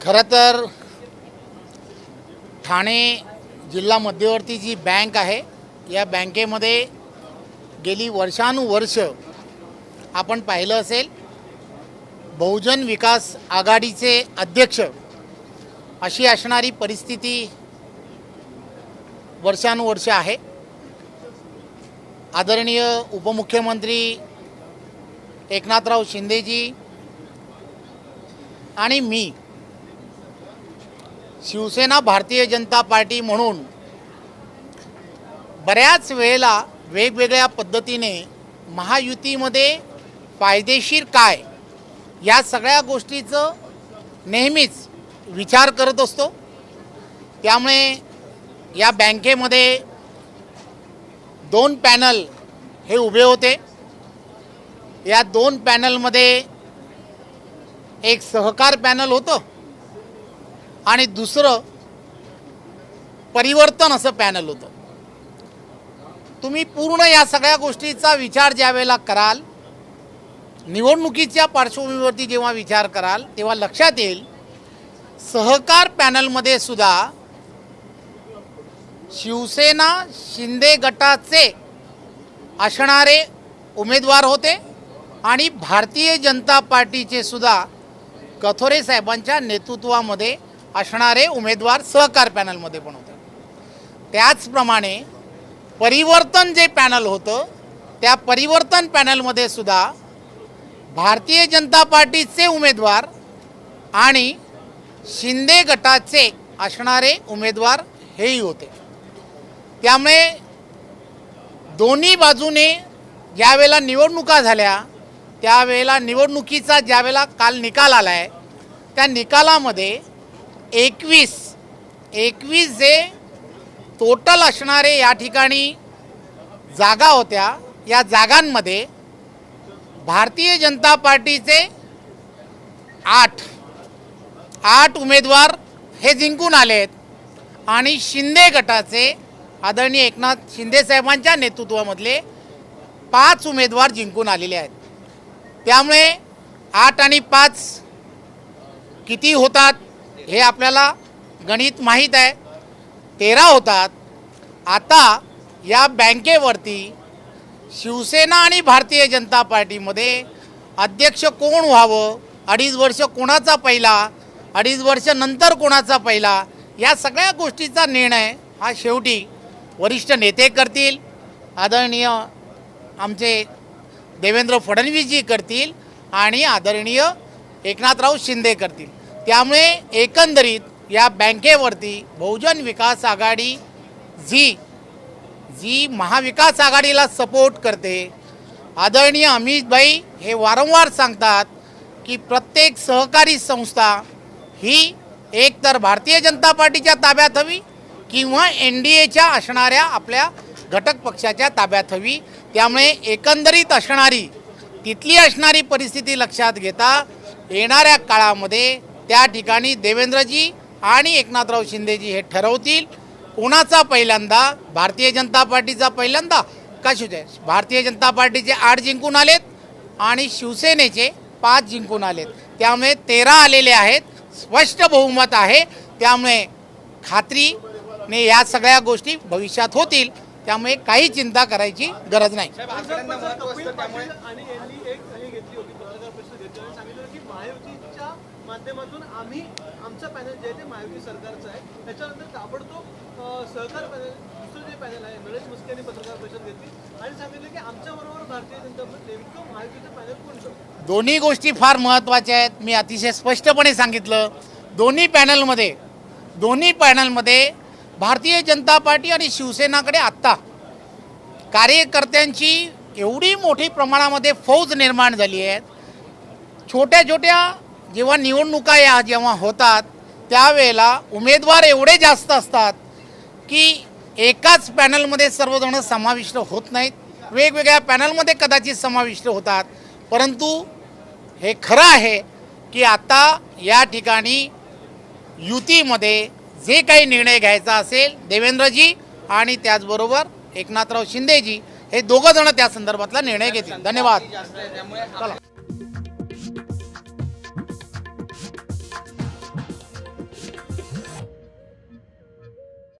खरं तर ठाणे जिल्हा मध्यवर्ती जी बँक आहे या बँकेमध्ये गेली वर्षानुवर्ष आपण पाहिलं असेल बहुजन विकास आघाडीचे अध्यक्ष अशी असणारी परिस्थिती वर्षानुवर्ष आहे। आदरणीय उपमुख्यमंत्री एकनाथराव शिंदेजी आणि मी शिवसेना भारतीय जनता पार्टी म्हणून बऱ्याच वेळेला वेगवेगळ्या पद्धतीने महायुतीमध्ये फायदेशीर काय या सगळ्या गोष्टीचं नेहमीच विचार करत असतो। त्यामुळे या बँकेमध्ये 2 पॅनल हे उभे होते। या 2 पॅनलमध्ये एक सहकार पॅनल होतं आणि दुसरं परिवर्तन असं पॅनल होतं। तुम्ही पूर्ण या सगळ्या गोष्टीचा विचार ज्या वेळेला कराल, निवडणुकीच्या पार्श्वभूमीवरती जेव्हा विचार कराल तेव्हा लक्षात येईल सहकार पॅनलमध्ये सुद्धा शिवसेना शिंदे गटाचे असणारे उमेदवार होते आणि भारतीय जनता पार्टीचे सुद्धा कथोरे साहेबांच्या नेतृत्वामध्ये असणारे उमेदवार सहकार पॅनलमध्ये पण होते। त्याचप्रमाणे परिवर्तन जे पॅनल होतं त्या परिवर्तन पॅनलमध्ये सुद्धा भारतीय जनता पार्टीचे उमेदवार आणि शिंदे गटाचे असणारे उमेदवार हेही होते। त्यामुळे दोन्ही बाजूने ज्यावेळेला निवडणुका झाल्या त्यावेळेला निवडणुकीचा ज्यावेळेला काल निकाल आला आहे त्या निकालामध्ये 21 जे टोटल असणारे या ठिकाणी जागा होत्या या जागांमध्ये भारतीय जनता पार्टीचे 8 उमेदवार हे जिंकून आलेत आणि शिंदे गटाचे आदरणीय एकनाथ शिंदे साहेबांच्या नेतृत्वामधले 5 उमेदवार जिंकून आलेले आहेत। त्यामुळे 8 आणि 5 किती होतात हे आपल्याला गणित माहीत आहे, 13 होतात। आता या बँकेवरती शिवसेना आणि भारतीय जनता पार्टीमध्ये अध्यक्ष कोण व्हावं, 2.5 वर्ष कोणाचा पहिला, 2.5 वर्ष नंतर कोणाचा पहिला, या सगळ्या गोष्टीचा निर्णय हा शेवटी वरिष्ठ नेते करतील, आदरणीय आमचे देवेंद्र फडणवीसजी करतील आणि आदरणीय एकनाथराव शिंदे करतील। त्यामुळे एकंदरीत या बँकेवरती बहुजन विकास आघाडी जी महाविकास आघाडीला सपोर्ट करते, आदरणीय अमित भाई हे वारंवार सांगतात की प्रत्येक सहकारी संस्था ही एकतर भारतीय जनता पार्टीच्या ताब्यात हवी किंवा NDAच्या असणाऱ्या आपल्या घटक पक्षाच्या ताब्यात हवी। त्यामुळे एकंदरीत असणारी तिथली असणारी परिस्थिती लक्षात घेता येणाऱ्या काळामध्ये त्या ठिकाणी देवेंद्रजी आणि एकनाथराव शिंदेजी हे ठरवतील कोणाचा पहिल्यांदा, भारतीय जनता पार्टीचा पहिल्यांदा का शिवसेना। भारतीय जनता पार्टीचे 8 जिंकून आलेत आणि शिवसेनेचे 5 जिंकून आलेत। त्यामुळे 13 आलेले आहेत, स्पष्ट बहुमत आहे। त्यामुळे खात्रीने या सगळ्या गोष्टी भविष्यात होतील, त्यामुळे काही चिंता करायची गरज नाही। माध्यमातून आम्ही आमचं पॅनल जे ते महायुती सरकारचं आहे त्याच्यानंतर ताबडतोब सहकार पॅनल दुसरं जे पॅनल आहे नरेश मस्के यांनी पत्रकार परिषद घेतली आणि सांगितलं की आमच्याबरोबर भारतीय जनता पार्टी नेमकं महायुतीचं पॅनल कोणतं। दोन्ही गोष्टी फार महत्त्वाच्या आहेत। मी अतिशय स्पष्टपणे सांगितलं दोन्ही पॅनलमध्ये भारतीय जनता पार्टी आणि शिवसेनाकडे आत्ता कार्यकर्त्यांची एवढी मोठी प्रमाणामध्ये फौज निर्माण झाली आहे। छोट्या जेव्हा निवडणुका जेव्हा होतात त्यावेळेला उमेदवार एवढे जास्त असतात की एकाच पॅनलमध्ये सर्वजण समाविष्ट होत नाहीत, वेगवेगळ्या पॅनलमध्ये कदाचित समाविष्ट होतात। परंतु हे खरं आहे की आता या ठिकाणी युतीमध्ये जे काही निर्णय घ्यायचा असेल देवेंद्रजी आणि त्याचबरोबर एकनाथराव शिंदेजी हे दोघं जण त्या संदर्भातला निर्णय घेतील। धन्यवाद।